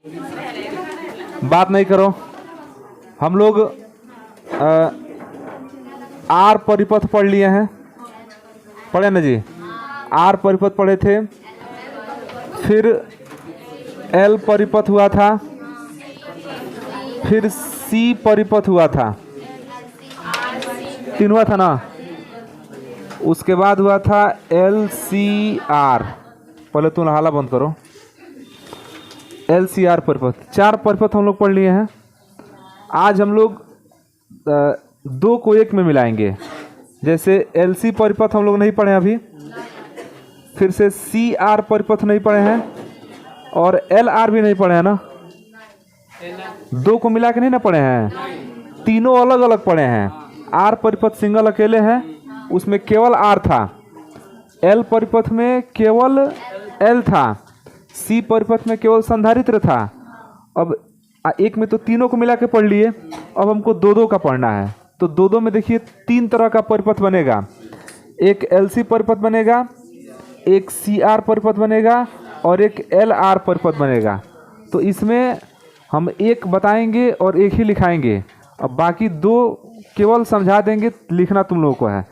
बात नहीं करो। हम लोग आर परिपथ पढ़ लिए हैं, पढ़े ना जी? आर परिपथ पढ़े थे, फिर एल परिपथ हुआ था, फिर सी परिपथ हुआ था, 3 हुआ था ना। उसके बाद हुआ था एल सी आर। पहले तुम हाला बंद करो। एल सी आर परिपथ, 4 परिपथ हम लोग पढ़ लिए हैं। आज हम लोग 2 को 1 में मिलाएंगे। जैसे एल सी परिपथ हम लोग नहीं पढ़े अभी, फिर से सी आर परिपथ नहीं पढ़े हैं, और एल आर भी नहीं पढ़े हैं ना। 2 को मिला के नहीं ना पढ़े हैं, तीनों अलग अलग पढ़े हैं। आर परिपथ सिंगल अकेले है, उसमें केवल आर था। एल परिपथ में केवल एल था। सी परिपथ में केवल संधारित्र था। अब एक में तो तीनों को मिला के पढ़ लिए, अब हमको 2-2 का पढ़ना है। तो 2-2 में देखिए 3 तरह का परिपथ बनेगा। एक एल सी परिपथ बनेगा, एक सी आर परिपथ बनेगा, और एक एल आर परिपथ बनेगा। तो इसमें हम एक बताएंगे और एक ही लिखाएंगे, अब बाकी 2 केवल समझा देंगे, लिखना तुम लोगों को है।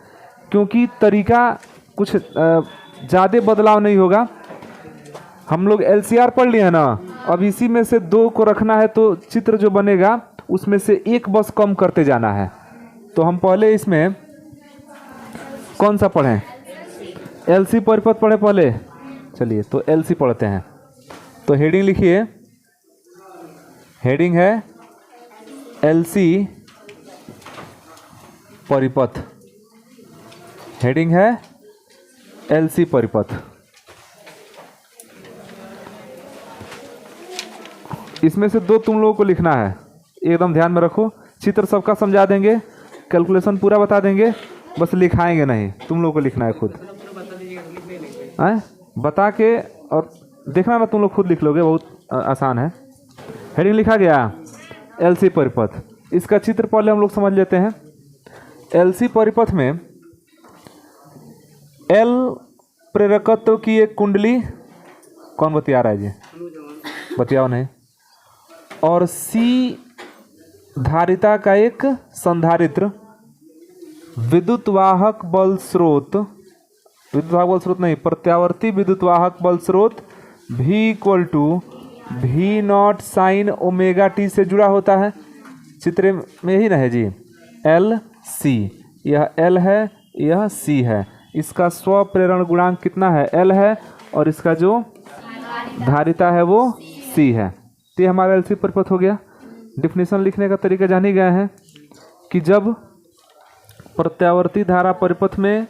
क्योंकि तरीका कुछ ज़्यादा बदलाव नहीं होगा। हम लोग LCR पढ़ लिए हैं ना, अब इसी में से 2 को रखना है, तो चित्र जो बनेगा उसमें से एक बस कम करते जाना है। तो हम पहले इसमें कौन सा पढ़ें? LC परिपथ पढ़े पहले। चलिए तो LC पढ़ते हैं। तो हेडिंग लिखिए, हेडिंग है LC परिपथ। हेडिंग है LC परिपथ। इसमें से 2 तुम लोगों को लिखना है, एकदम ध्यान में रखो। चित्र सबका समझा देंगे, कैलकुलेशन पूरा बता देंगे, बस लिखाएंगे नहीं, तुम लोगों को लिखना है खुद। बता के और देखना ना, तुम लोग खुद लिख लोगे, बहुत आसान है। हेडिंग लिखा गया LC परिपथ। इसका चित्र पहले हम लोग समझ लेते हैं। LC परिपथ में L प्रेरकत्व की एक कुंडली, कौन बतिया रहा है जी? बतियाओ नहीं। और C धारिता का एक संधारित्र, विद्युत वाहक बल स्रोत, विद्युत वाहक बल स्रोत नहीं, प्रत्यावर्ती विद्युत वाहक बल स्रोत V = V0 sin omega t से जुड़ा होता है। चित्र में ही ना है जी, LC, यह L है, यह C है। इसका स्व प्रेरण गुणांक कितना है? L है, और इसका जो धारिता है वो C है। तो ये हमारा LC परिपथ हो गया। डिफिनेशन लिखने का तरीका जान ही गए हैं कि जब प्रत्यावर्ती धारा परिपथ में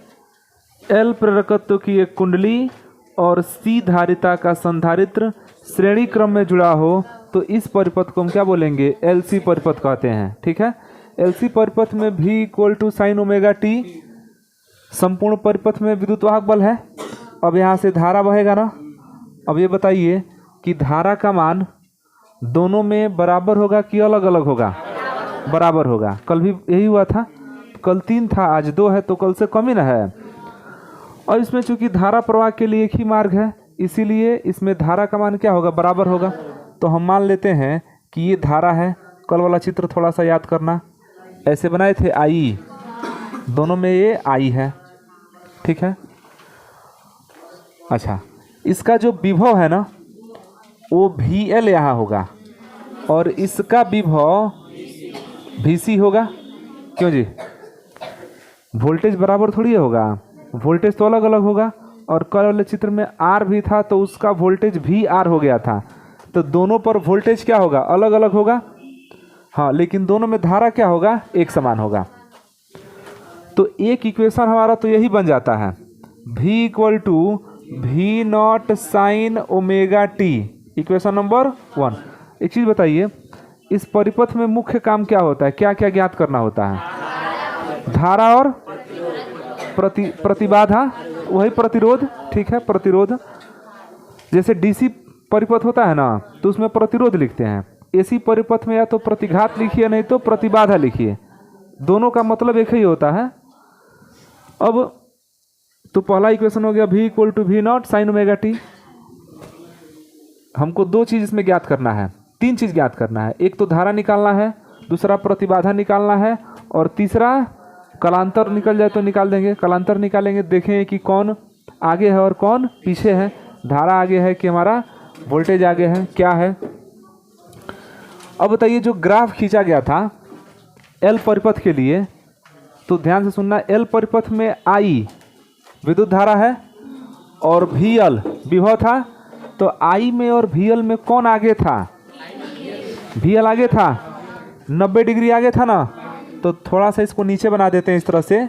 L प्रेरकत्व की एक कुंडली और C धारिता का संधारित्र श्रेणी क्रम में जुड़ा हो, तो इस परिपथ को हम क्या बोलेंगे? LC परिपथ कहते हैं। ठीक है। LC परिपथ में V = sin ओमेगा t संपूर्ण परिपथ में विद्युत वाहक बल है। अब यहाँ से धारा बहेगा ना। अब ये बताइए कि धारा का मान दोनों में बराबर होगा कि अलग अलग होगा? बराबर होगा। कल भी यही हुआ था, कल 3 था, आज 2 है, तो कल से कम ही ना है। और इसमें चूंकि धारा प्रवाह के लिए एक ही मार्ग है, इसीलिए इसमें धारा का मान क्या होगा? बराबर होगा। तो हम मान लेते हैं कि ये धारा है। कल वाला चित्र थोड़ा सा याद करना, ऐसे बनाए थे I, दोनों में ये I है। ठीक है। अच्छा, इसका जो विभव है ना, वो VL यहाँ होगा, और इसका विभव VC होगा। क्यों जी? वोल्टेज बराबर थोड़ी होगा, वोल्टेज तो अलग अलग होगा। और कल वाले चित्र में R भी था, तो उसका वोल्टेज VR हो गया था। तो दोनों पर वोल्टेज क्या होगा? अलग अलग होगा। हाँ, लेकिन दोनों में धारा क्या होगा? एक समान होगा। तो एक इक्वेशन हमारा तो यही बन जाता है, V = V0 sin omega t। Equation number 1। एक चीज़ बताइए, इस परिपथ में मुख्य काम क्या होता है? क्या क्या ज्ञात करना होता है? धारा और प्रतिबाधा, वही प्रतिरोध। ठीक है, प्रतिरोध। जैसे DC परिपथ होता है ना, तो उसमें प्रतिरोध लिखते हैं। AC परिपथ में या तो प्रतिघात लिखिए, नहीं तो प्रतिबाधा लिखिए। दोनों का मतलब एक ही होता है। अब तो पहला इक्वेशन हो गया V = V0 sin omega t। हमको दो चीज़ इसमें ज्ञात करना है, तीन चीज़ ज्ञात करना है। एक तो धारा निकालना है, दूसरा प्रतिबाधा निकालना है, और तीसरा कलांतर निकल जाए तो निकाल देंगे। कलांतर निकालेंगे, देखें कि कौन आगे है और कौन पीछे है। धारा आगे है कि हमारा वोल्टेज आगे है, क्या है। अब बताइए, जो ग्राफ खींचा गया था एल परिपथ के लिए, तो ध्यान से सुनना, एल परिपथ में आई विद्युत धारा है और वी एल विभव था। तो आई में और वी एल में कौन आगे था? वी एल आगे था, 90 डिग्री आगे था ना। तो थोड़ा सा इसको नीचे बना देते हैं इस तरह से।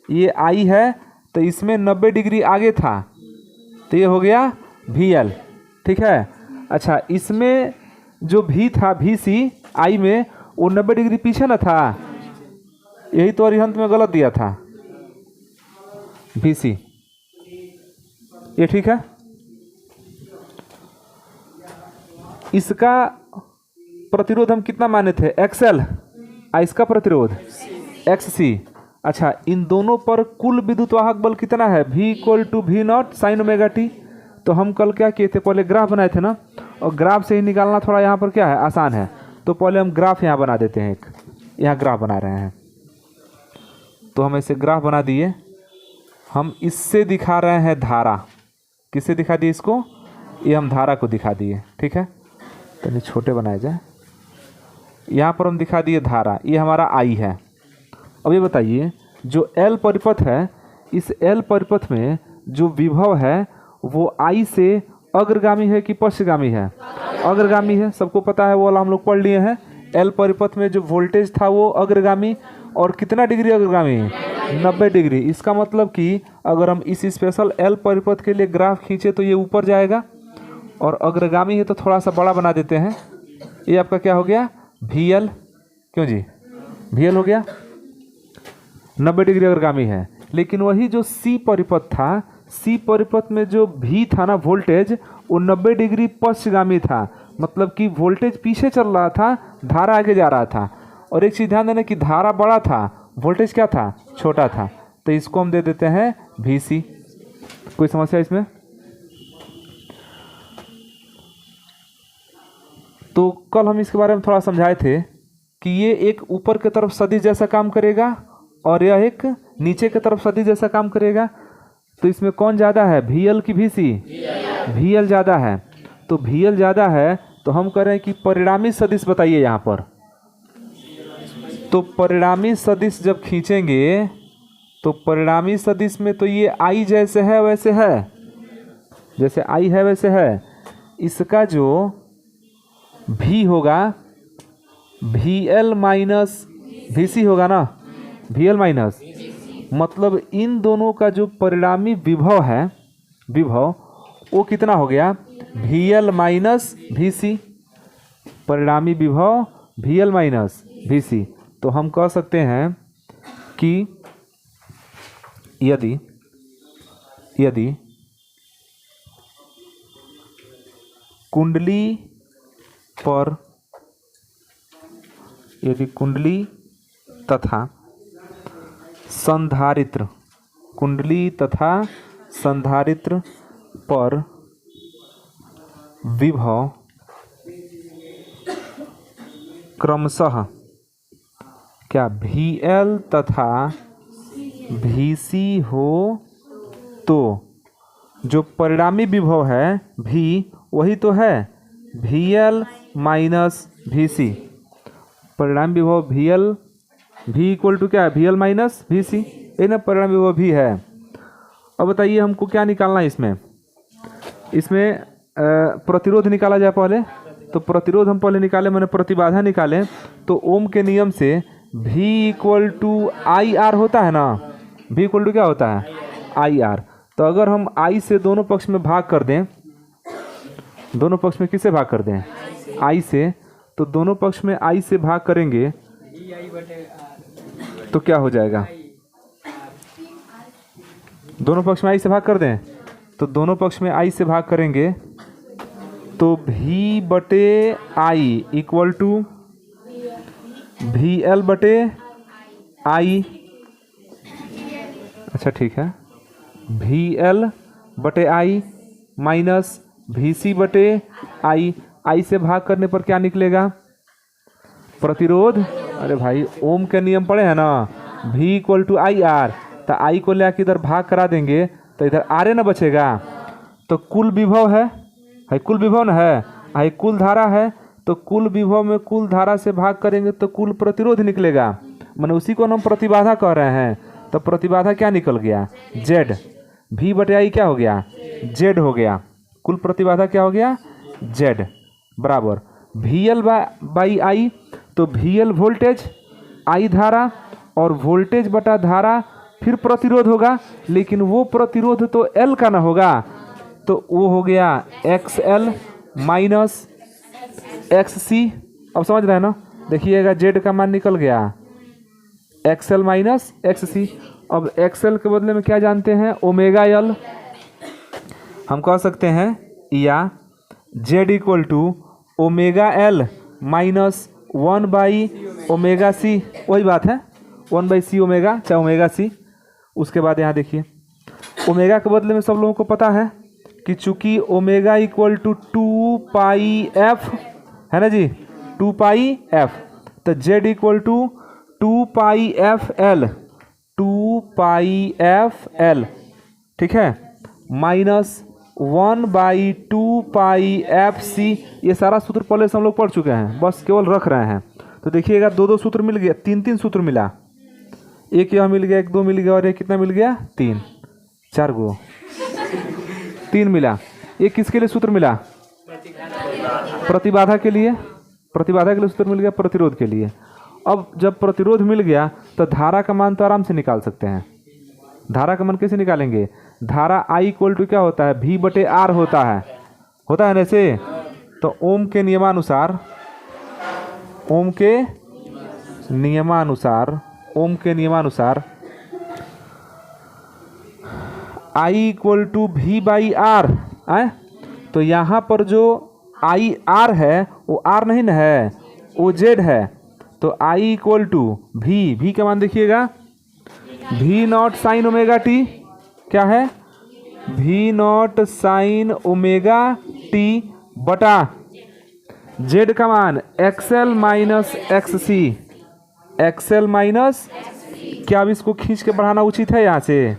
ये आई है तो इसमें 90 डिग्री आगे था, तो ये हो गया वी एल, ठीक है। अच्छा, इसमें जो भी था वी सी आई में, वो 90 डिग्री पीछे ना था, यही तो अरिहंत में गलत दिया था वी सी, ये ठीक है। इसका प्रतिरोध हम कितना माने थे? एक्सएल, इसका प्रतिरोध एक्स सी। अच्छा, इन दोनों पर कुल विद्युत वाहक बल कितना है? V = V0 sin omega T. तो हम कल क्या किए थे, पहले ग्राफ बनाए थे ना, और ग्राफ से ही निकालना थोड़ा यहाँ पर क्या है, आसान है। तो पहले हम ग्राफ यहाँ बना देते हैं, एक यहाँ ग्राफ बना रहे हैं। तो हम ऐसे ग्राफ बना दिए, हम इससे दिखा रहे हैं धारा। किससे दिखा दिए इसको? ये हम धारा को दिखा दिए, ठीक है। तो ये छोटे बनाए जाए, यहाँ पर हम दिखा दिए धारा, ये हमारा आई है। अब ये बताइए, जो एल परिपथ है, इस एल परिपथ में जो विभव है वो आई से अग्रगामी है कि पश्चगामी है? अग्रगामी है, सबको पता है, वो वाला हम लोग पढ़ लिए हैं। एल परिपथ में जो वोल्टेज था वो अग्रगामी, और कितना डिग्री अग्रगामी? 90 डिग्री। इसका मतलब कि अगर हम इस स्पेशल एल परिपथ के लिए ग्राफ खींचे तो ये ऊपर जाएगा, और अग्रगामी है तो थोड़ा सा बड़ा बना देते हैं। ये आपका क्या हो गया? V L. क्यों जी? वी एल हो गया, 90 डिग्री अग्रगामी है। लेकिन वही जो सी परिपथ था, सी परिपथ में जो भी था ना वोल्टेज, वो 90 डिग्री पश्चगामी था। मतलब कि वोल्टेज पीछे चल रहा था, धारा आगे जा रहा था। और एक चीज़ ध्यान देना कि धारा बड़ा था, वोल्टेज क्या था? छोटा था। तो इसको हम दे देते हैं वी सी। कोई समस्या इसमें? तो कल हम इसके बारे में थोड़ा समझाए थे कि ये एक ऊपर की तरफ सदिश जैसा काम करेगा और यह एक नीचे की तरफ सदिश जैसा काम करेगा। तो इसमें कौन ज़्यादा है, वी एल की वी सी? वी एल ज़्यादा है। तो वी एल ज़्यादा है तो हम कह रहे हैं कि परिणामी सदिश बताइए यहाँ पर। तो परिणामी सदिश जब खींचेंगे तो परिणामी सदिश में तो ये आई जैसे है वैसे है, जैसे आई है वैसे है। इसका जो भी होगा वी एल माइनस वी सी होगा ना, वी एल माइनस, मतलब इन दोनों का जो परिणामी विभव है, विभव वो कितना हो गया? We L minus V C. परिणामी विभव वी एल माइनस वी सी। तो हम कह सकते हैं कि यदि कुंडली पर, यदि कुंडली तथा संधारित्र, कुंडली तथा संधारित्र पर विभव क्रमशः क्या वी एल तथा वी सी हो, तो जो परिणामी विभव है भी वही तो है, V L minus V C. परिणामी विभव V L, V equal to क्या है? V L minus V C, ये ना परिणामी विभव भी है। अब बताइए हमको क्या निकालना है इसमें? इसमें प्रतिरोध निकाला जाए पहले। तो प्रतिरोध हम पहले निकाले, मैंने प्रतिबाधा निकाले। तो ओम के नियम से V equal to I R होता है ना, V इक्वल टू क्या होता है? I R. तो अगर हम I से दोनों पक्ष में भाग कर दें, दोनों पक्ष में किससे भाग कर दें? I से। तो दोनों पक्ष में I से भाग करेंगे तो क्या हो जाएगा? दोनों पक्ष में I से भाग कर दें, तो दोनों पक्ष में I से भाग करेंगे तो V बटे I equal to V L बटे आई। अच्छा ठीक है, वी एल बटे आई माइनस VC बटे I, I से भाग करने पर क्या निकलेगा? प्रतिरोध। अरे भाई ओम के नियम पढ़े हैं ना, V equal to I R, तो I को ले आके इधर भाग करा देंगे तो इधर आर ना बचेगा, तो कुल विभव है कुल विभव ना है कुल धारा है, तो कुल विभव में कुल धारा से भाग करेंगे तो कुल प्रतिरोध निकलेगा, मैंने उसी को हम प्रतिबाधा कह रहे हैं। तो प्रतिबाधा क्या निकल गया? Z। V बटे आई क्या हो गया? Z हो गया। कुल प्रतिबाधा क्या हो गया? Z बराबर VL बाई आई, तो VL वोल्टेज, I धारा, और वोल्टेज बटा धारा फिर प्रतिरोध होगा, लेकिन वो प्रतिरोध तो L का ना होगा, तो वो हो गया XL माइनस XC। अब समझ रहे हैं ना? देखिएगा Z का मान निकल गया XL माइनस XC। अब XL के बदले में क्या जानते हैं? Omega L। हम कह सकते हैं या Z equal to omega L minus 1 by omega C, वही बात है 1 बाई C ओमेगा, चाहे ओमेगा C। उसके बाद यहाँ देखिए ओमेगा के बदले में सब लोगों को पता है कि चूंकि omega equal to 2 pi f है ना जी, 2 पाई f, तो Z equal to 2 pi f L, 2 pi f L, ठीक है, minus 1 by 2 pi f C। ये सारा सूत्र पहले से हम लोग पढ़ चुके हैं, बस केवल रख रहे हैं। तो देखिएगा दो सूत्र मिल गया, तीन सूत्र मिला, एक यहाँ मिल गया, एक दो मिल गया, और एक कितना मिल गया? 3, 4 गो 3 मिला। ये किसके लिए सूत्र मिला? प्रतिबाधा के लिए। प्रतिबाधा के लिए सूत्र मिल गया, प्रतिरोध के लिए। अब जब प्रतिरोध मिल गया तो धारा का मान तो आराम से निकाल सकते हैं। धारा का मान कैसे निकालेंगे? धारा I इक्वल टू क्या होता है? V बटे R होता है ना ऐसे। तो ओम के नियमानुसार I equal to V by R है, तो यहाँ पर जो I R है वो R नहीं ना है, वो Z है। तो I इक्वल टू V का मान देखिएगा, V not sine omega T क्या है? V not sine omega T बटा Z का मान XL माइनस XC माइनस, क्या अब इसको खींच के बढ़ाना उचित है? यहाँ से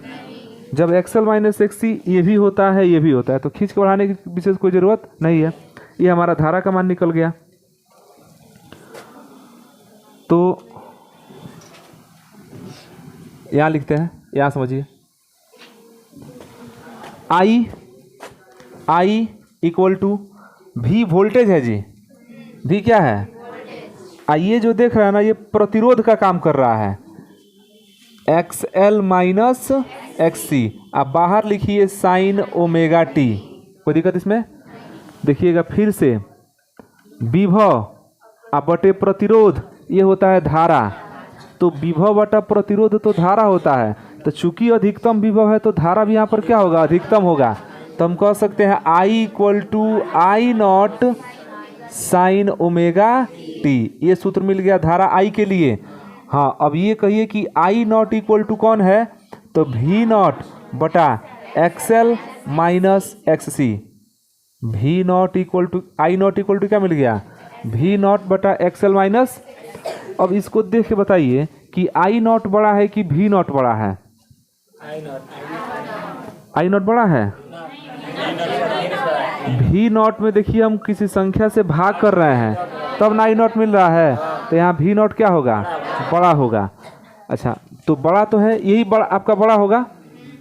जब XL माइनस XC ये भी होता है तो खींच के बढ़ाने की विशेष कोई ज़रूरत नहीं है। ये हमारा धारा का मान निकल गया। तो यहाँ लिखते हैं, यहाँ समझिए, I equal to V voltage है जी, V क्या है? ये जो देख रहे हैं ना, ये प्रतिरोध का काम कर रहा है, XL माइनस XC। आप बाहर लिखिए साइन ओमेगा टी, कोई दिक्कत इसमें? देखिएगा फिर से, विभव बटे प्रतिरोध ये होता है धारा, तो विभव बटा प्रतिरोध तो धारा होता है, तो चूंकि अधिकतम विभव है तो धारा भी यहाँ पर क्या होगा? अधिकतम होगा। तो हम कह सकते हैं I equal to I nought sine omega T. ये सूत्र मिल गया धारा I के लिए। हाँ, अब ये कहिए कि I नॉट इक्वल टू कौन है? तो V नॉट बटा XL minus XC। V nought equal to I nought equal to क्या मिल गया? V नॉट बटा XL माइनस। अब इसको देख के बताइए कि I नॉट बड़ा है कि V नॉट बड़ा है? I नॉट बड़ा है। V नॉट में देखिए हम किसी संख्या से भाग कर रहे हैं तब ना I नॉट मिल रहा है, तो यहाँ V नॉट क्या होगा? बड़ा होगा। अच्छा, तो बड़ा तो है, यही बड़ा आपका बड़ा होगा,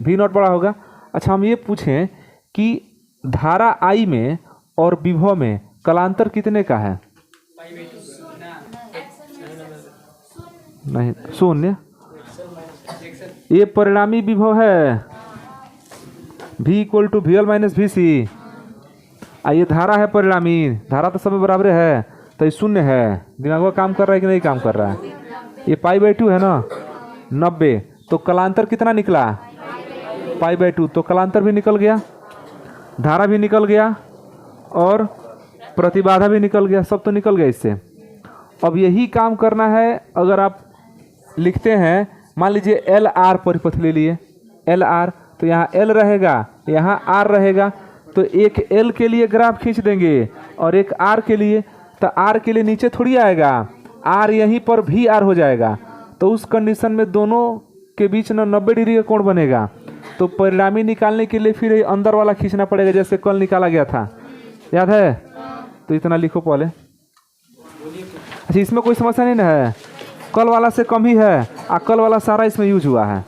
V नॉट बड़ा होगा। अच्छा, हम ये पूछें कि धारा I में और विभव में कलांतर कितने का है? नहीं, शून्य। ये परिणामी विभव है, V equal to VL minus VC। ये धारा है परिणामी, धारा तो सब में बराबर है, तो ये शून्य है। दिमाग में काम कर रहा है कि नहीं काम कर रहा है? ये π/2 है ना, 90। तो कलांतर कितना निकला? π/2। तो कलांतर भी निकल गया, धारा भी निकल गया और प्रतिबाधा भी निकल गया, सब तो निकल गया इससे। अब यही काम करना है। अगर आप लिखते हैं, मान लीजिए LR परिपथ ले लिए, LR, तो यहाँ L रहेगा, यहाँ R रहेगा, तो एक एल के लिए ग्राफ खींच देंगे और एक आर के लिए, तो आर के लिए नीचे थोड़ी आएगा, आर यहीं पर भी आर हो जाएगा। तो उस कंडीशन में दोनों के बीच ना 90 डिग्री का कोण बनेगा। तो परिणामी निकालने के लिए फिर अंदर वाला खींचना पड़ेगा, जैसे कल निकाला गया था, याद है? तो इतना लिखो पहले। अच्छा, इसमें कोई समस्या नहीं ना है? कल वाला से कम ही है, और कल वाला सारा इसमें यूज हुआ है।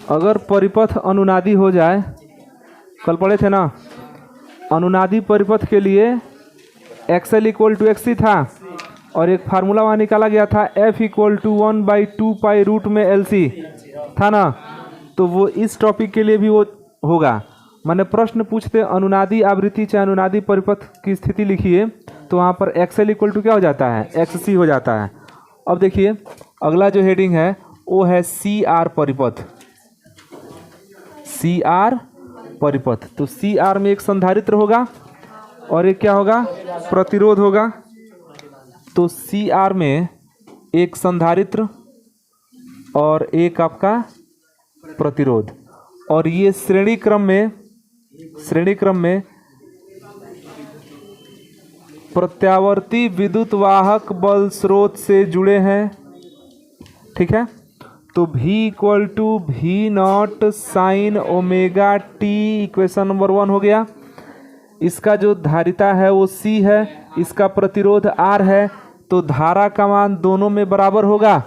अगर परिपथ अनुनादी हो जाए, कल पढ़े थे ना, अनुनादी परिपथ के लिए XL = XC था और एक फार्मूला वहाँ निकाला गया था F = 1/2 पाई रूट में LC था ना। तो वो इस टॉपिक के लिए भी वो होगा। मैंने प्रश्न पूछते अनुनादी आवृत्ति चाहे अनुनादी परिपथ की स्थिति लिखिए, तो वहाँ पर XL = क्या हो जाता है? XC हो जाता है। अब देखिए अगला जो हेडिंग है वो है CR परिपथ। CR परिपथ, तो CR में एक संधारित्र होगा और एक क्या होगा? प्रतिरोध होगा। तो CR में एक संधारित्र और एक आपका प्रतिरोध, और ये श्रेणी क्रम में प्रत्यावर्ती विद्युत वाहक बल स्रोत से जुड़े हैं, ठीक है। तो V = V0 sin ω t, equation number 1 हो गया। इसका जो धारिता है वो C है, इसका प्रतिरोध R है, तो धारा का मान दोनों में बराबर होगा।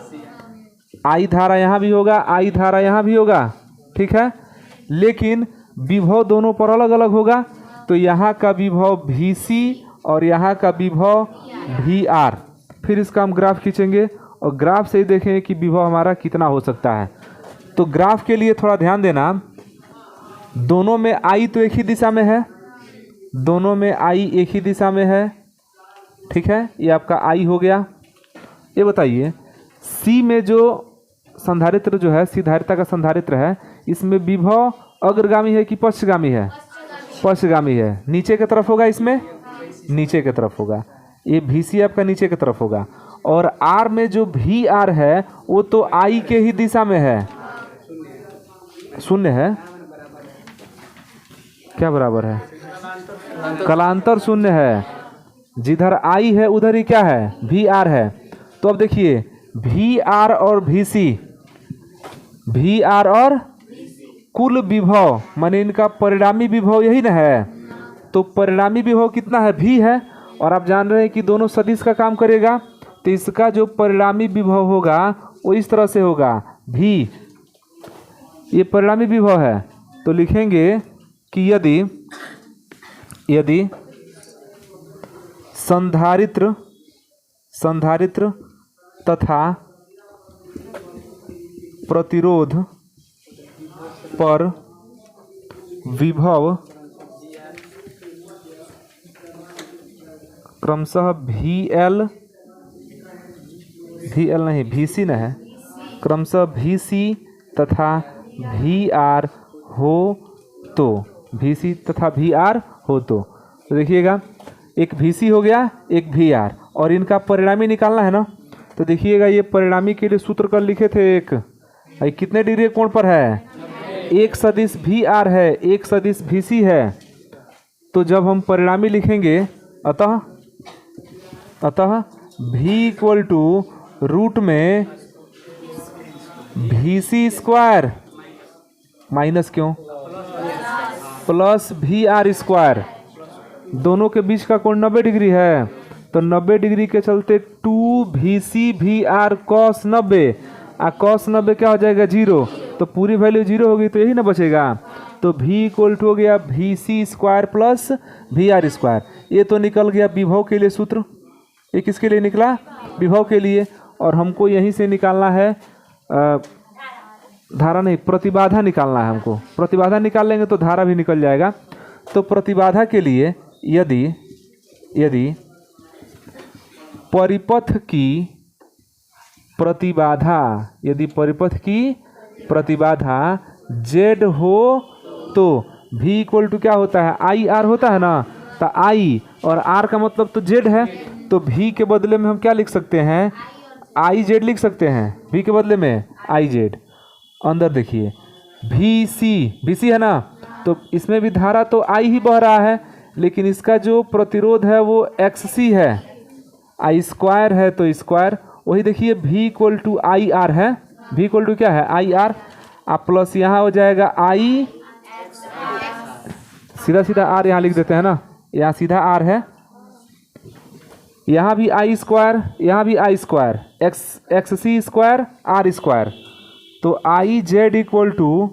I धारा यहाँ भी होगा, I धारा यहाँ भी होगा, ठीक है। लेकिन विभव दोनों पर अलग अलग होगा। तो यहाँ का विभव VC और यहाँ का विभव VR। फिर इसका हम ग्राफ खींचेंगे और ग्राफ से ही देखें कि विभव हमारा कितना हो सकता है। तो ग्राफ के लिए थोड़ा ध्यान देना, दोनों में I तो एक ही दिशा में है, दोनों में I एक ही दिशा में है, ठीक है। ये आपका I हो गया। ये बताइए C में जो संधारित्र जो है, C धारिता का संधारित्र है, इसमें विभव अग्रगामी है कि पश्चगामी है? पश्चगामी है। नीचे की तरफ होगा, इसमें नीचे की तरफ होगा। ये VC आपका नीचे की तरफ होगा। और R में जो VR है वो तो I के ही दिशा में है, शून्य है। क्या बराबर है? कलांतर शून्य है। जिधर I है उधर ही क्या है? VR है। तो अब देखिए VR और VC, VR और कुल विभव माने इनका परिणामी विभव यही ना है। तो परिणामी विभव कितना है? V है। और आप जान रहे हैं कि दोनों सदिश का काम करेगा, तो इसका जो परिणामी विभव होगा वो इस तरह से होगा V। ये परिणामी विभव है। तो लिखेंगे कि यदि संधारित्र तथा प्रतिरोध पर विभव क्रमशः VC न है, क्रमशः VC तथा VR हो तो, VC तथा VR हो तो देखिएगा एक VC हो गया, एक VR, और इनका परिणामी निकालना है ना। तो देखिएगा ये परिणामी के लिए सूत्र कल लिखे थे। एक कितने डिग्री कोण पर है? एक सदिश VR है, एक सदिश VC है। तो जब हम परिणामी लिखेंगे, अतः V = रूट में VC² माइनस क्यों प्लस VR²। दोनों के बीच का कोण 90 डिग्री है, तो 90 डिग्री के चलते 2VC VR cos 90, cos 90 क्या हो जाएगा? 0। तो पूरी वैल्यू 0 होगी, तो यही ना बचेगा। तो V = हो गया VC² प्लस VR²। ये तो निकल गया विभव के लिए सूत्र। ये किसके लिए निकला? विभव के लिए। और हमको यहीं से निकालना है धारा नहीं, प्रतिबाधा निकालना है हमको। प्रतिबाधा निकाल लेंगे तो धारा भी निकल जाएगा। तो प्रतिबाधा के लिए यदि परिपथ की प्रतिबाधा Z हो तो V = क्या होता है? IR होता है ना। तो I और R का मतलब तो Z है, तो V के बदले में हम क्या लिख सकते हैं? IZ लिख सकते हैं। V के बदले में IZ। अंदर देखिए VC है ना, तो इसमें भी धारा तो I ही बह रहा है, लेकिन इसका जो प्रतिरोध है वो XC है, I स्क्वायर है तो स्क्वायर, वही देखिए V equal to I R है, V इक्वल टू क्या है आई आर, आप प्लस यहाँ हो जाएगा I, सीधा सीधा R यहाँ लिख देते हैं ना, यहाँ सीधा R है, यहाँ भी I स्क्वायर, यहाँ भी I square, XC square R square, तो I Z equal to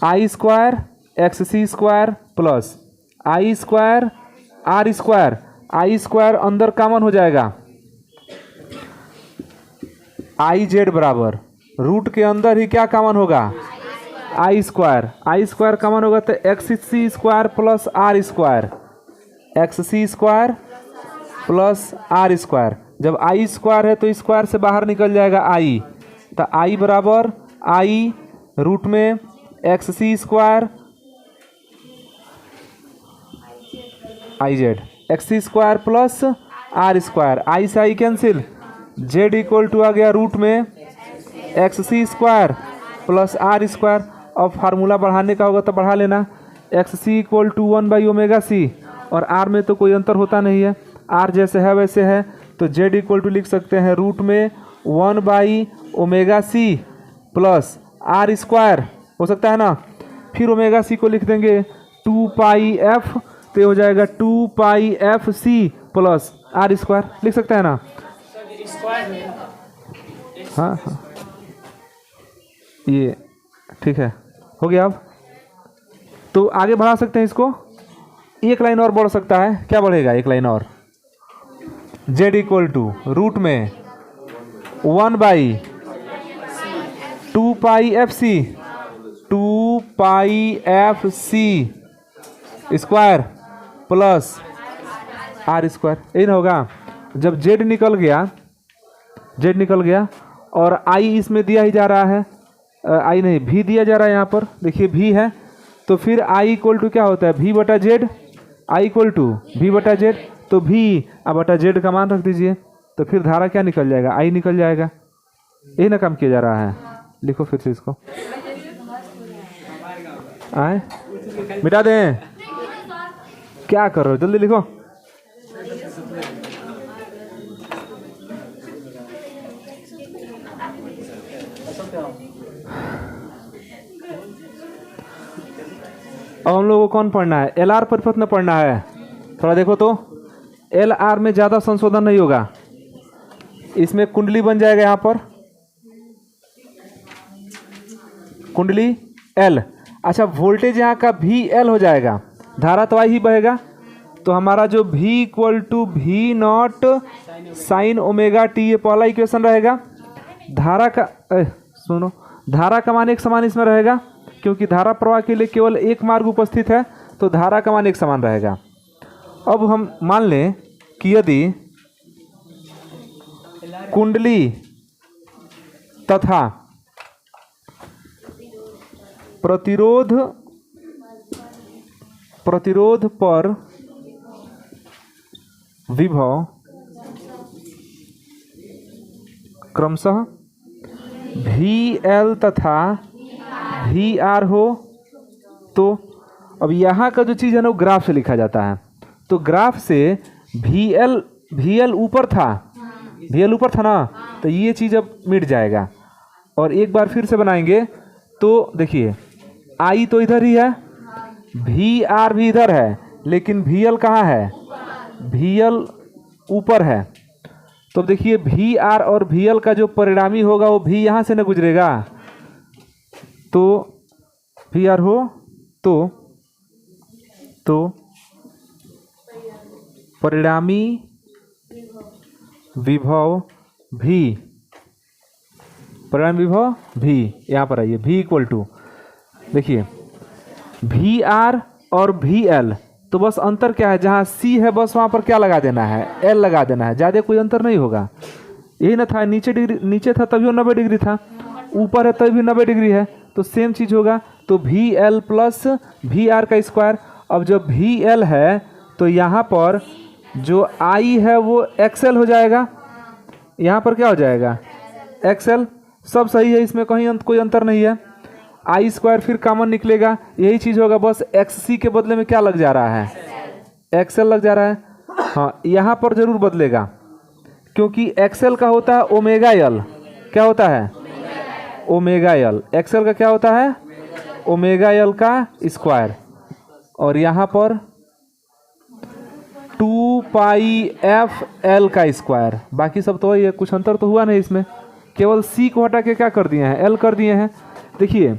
I square XC square plus I square R square, I square अंदर कॉमन हो जाएगा, I जेड बराबर रूट के अंदर ही क्या कॉमन होगा I स्क्वायर कॉमन होगा तो XC square plus R square, XC square plus R square, जब I स्क्वायर है तो स्क्वायर से बाहर निकल जाएगा I, तो I बराबर I रूट में XC square I Z, XC square plus R square, I से I cancel, Z equal to आ गया रूट में XC square plus R square. अब फार्मूला बढ़ाने का होगा तो बढ़ा लेना, XC इक्वल टू 1/ωc, और R में तो कोई अंतर होता नहीं है, R जैसे है वैसे है, तो Z इक्वल टू लिख सकते हैं रूट में 1/ωc प्लस R स्क्वायर, हो सकता है ना, फिर ωc को लिख देंगे 2πf, तो ये हो जाएगा 2πfc प्लस R स्क्वायर, लिख सकते हैं ना। हाँ हाँ ये ठीक है, हो गया। अब तो आगे बढ़ा सकते हैं इसको, एक लाइन और बढ़ सकता है, क्या बढ़ेगा एक लाइन और, Z इक्वल टू रूट में 2πfc square plus R square, यही ना होगा। जब Z निकल गया और I इसमें दिया ही जा रहा है, I नहीं V दिया जा रहा है, यहाँ पर देखिए V है, तो फिर I इक्वल टू क्या होता है V बटा Z, I equal to V बटा Z, तो V बटा Z का मान रख दीजिए, तो फिर धारा क्या निकल जाएगा I निकल जाएगा, यही ना काम किया जा रहा है। लिखो फिर से इसको, आए मिटा दें, क्या कर रहे हो, जल्दी लिखो। अब हम लोगों को कौन पढ़ना है, LR परिपथ में पढ़ना है। थोड़ा देखो तो LR में ज़्यादा संशोधन नहीं होगा, इसमें कुंडली बन जाएगा, यहाँ पर कुंडली L, अच्छा वोल्टेज यहाँ का VL हो जाएगा, धारा तो ही बहेगा, तो हमारा जो V equal to V0 sine omega T, ये पहला इक्वेशन रहेगा। धारा का सुनो, धारा का मान एक समान इसमें रहेगा, क्योंकि धारा प्रवाह के लिए केवल एक मार्ग उपस्थित है, तो धारा का मान एक समान रहेगा। अब हम मान लें कि यदि कुंडली तथा प्रतिरोध पर विभव क्रमशः VL तथा VR हो, तो अब यहाँ का जो चीज़ है ना वो ग्राफ से लिखा जाता है, तो ग्राफ से VL ऊपर था ना, तो ये चीज़ अब मिट जाएगा। और एक बार फिर से बनाएंगे तो देखिए I तो इधर ही है, VR भी इधर है, लेकिन VL कहाँ है, VL ऊपर है, तो देखिए VR और VL का जो परिणामी होगा वो भी यहाँ से न गुजरेगा, तो VR हो तो परिणामी विभव भी यहाँ पर आइए, V इक्वल टू देखिए VR और VL, तो बस अंतर क्या है, जहाँ C है बस वहाँ पर क्या लगा देना है, L लगा देना है, ज़्यादा कोई अंतर नहीं होगा। यही ना था, नीचे था तभी 90 डिग्री था, ऊपर है तभी भी 90 डिग्री है, तो सेम चीज़ होगा, तो VL प्लस VR का स्क्वायर। अब जब VL है तो यहाँ पर जो I है वो XL हो जाएगा, यहाँ पर क्या हो जाएगा XL, सब सही है, इसमें कहीं कोई अंतर नहीं है। आई स्क्वायर फिर कॉमन निकलेगा, यही चीज़ होगा, बस एक्स सी के बदले में क्या लग जा रहा है, एक्सएल लग जा रहा है। हाँ, यहाँ पर जरूर बदलेगा, क्योंकि एक्सएल का होता है ओमेगा एल, क्या होता है ओमेगा एल, एक्सएल का क्या होता है ओमेगा एल का स्क्वायर, और यहाँ पर 2 पाई एफ एल का स्क्वायर। बाकी सब तो वही है, कुछ अंतर तो हुआ नहीं इसमें, केवल सी को हटा के क्या कर दिए हैं, एल कर दिए हैं। देखिए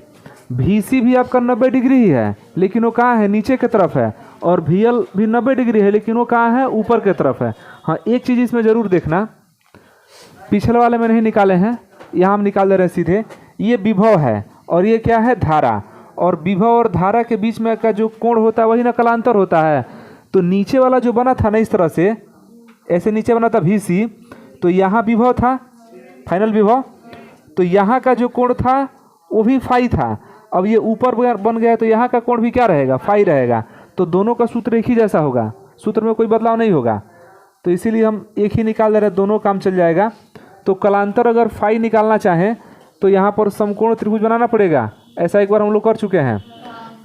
वी सी भी आपका 90 डिग्री ही है, लेकिन वो कहाँ है, नीचे की तरफ है, और वी एल भी 90 डिग्री है, लेकिन वो कहाँ है, ऊपर की तरफ है। हाँ, एक चीज़ इसमें ज़रूर देखना, पिछले वाले में नहीं निकाले हैं, यहाँ हम निकाल दे रहे हैं सीधे। ये विभव है और ये क्या है, धारा, और विभव और धारा के बीच में का जो कोण होता है वही ना कलांतर होता है। तो नीचे वाला जो बना था ना इस तरह से, ऐसे नीचे बना था वी सी, तो यहाँ विभव था, फाइनल विभव, तो यहाँ का जो कोण था वो भी फाई था। अब ये ऊपर बन गया तो यहाँ का कोण भी क्या रहेगा, फाई रहेगा। तो दोनों का सूत्र एक ही जैसा होगा, सूत्र में कोई बदलाव नहीं होगा, तो इसीलिए हम एक ही निकाल दे रहे हैं, दोनों काम चल जाएगा। तो कलांतर अगर फाई निकालना चाहें तो यहाँ पर समकोण त्रिभुज बनाना पड़ेगा, ऐसा एक बार हम लोग कर चुके हैं।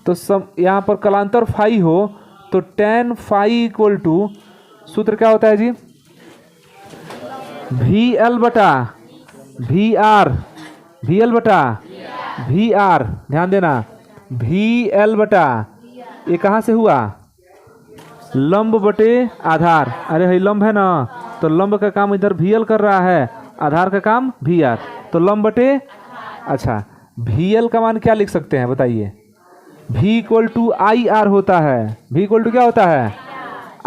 तो यहाँ पर कलांतर फाई हो तो tan फाई इक्वल टू, सूत्र क्या होता है जी, वी एल बटा वी आर, वी एल बटा वी आर, ध्यान देना, वी एल बटा, ये कहाँ से हुआ, लंब बटे आधार। अरे भाई लंब है ना, तो लंब का काम इधर वी एल कर रहा है, आधार का काम वी आर, तो लंब बटे, अच्छा वी एल का मान क्या लिख सकते हैं बताइए, v equal to I R होता है, v इक्वल टू क्या होता है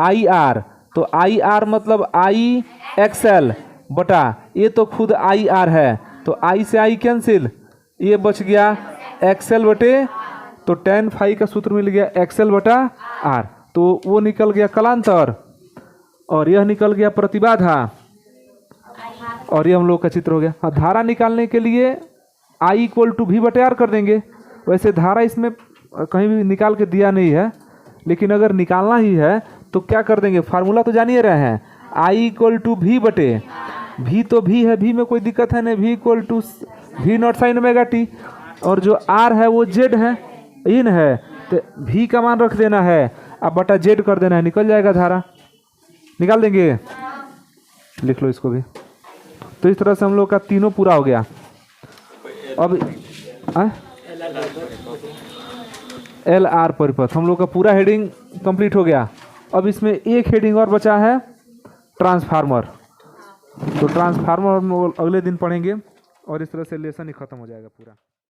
आई आर, तो आई आर मतलब आई एक्सएल बटा, ये तो खुद आई आर है, तो आई से आई कैंसिल, ये बच गया एक्सएल बटे, तो tan फाई का सूत्र मिल गया एक्सएल बटा आर, तो वो निकल गया कलांतर, और यह निकल गया प्रतिबाधा, और ये हम लोग का चित्र हो गया। हाँ, धारा निकालने के लिए आई इक्वल टू वी बटे आर कर देंगे। वैसे धारा इसमें कहीं भी निकाल के दिया नहीं है, लेकिन अगर निकालना ही है तो क्या कर देंगे, फार्मूला तो जानिए रहे हैं, आई इक्वल टू वी बटे, वी तो वी है, वी में कोई दिक्कत है नहीं, V equal to V nought sine omega T, और जो आर है वो जेड है, इन है, तो वी का मान रख देना है, अब बटा जेड कर देना है, निकल जाएगा धारा, निकाल देंगे, लिख लो इसको भी। तो इस तरह से हम लोग का तीनों पूरा हो गया। अब एल आर परिपथ हम लोग का पूरा हेडिंग कंप्लीट हो गया। अब इसमें एक हेडिंग और बचा है, ट्रांसफार्मर। तो ट्रांसफार्मर हम अगले दिन पढ़ेंगे, और इस तरह से लेसन ही खत्म हो जाएगा पूरा।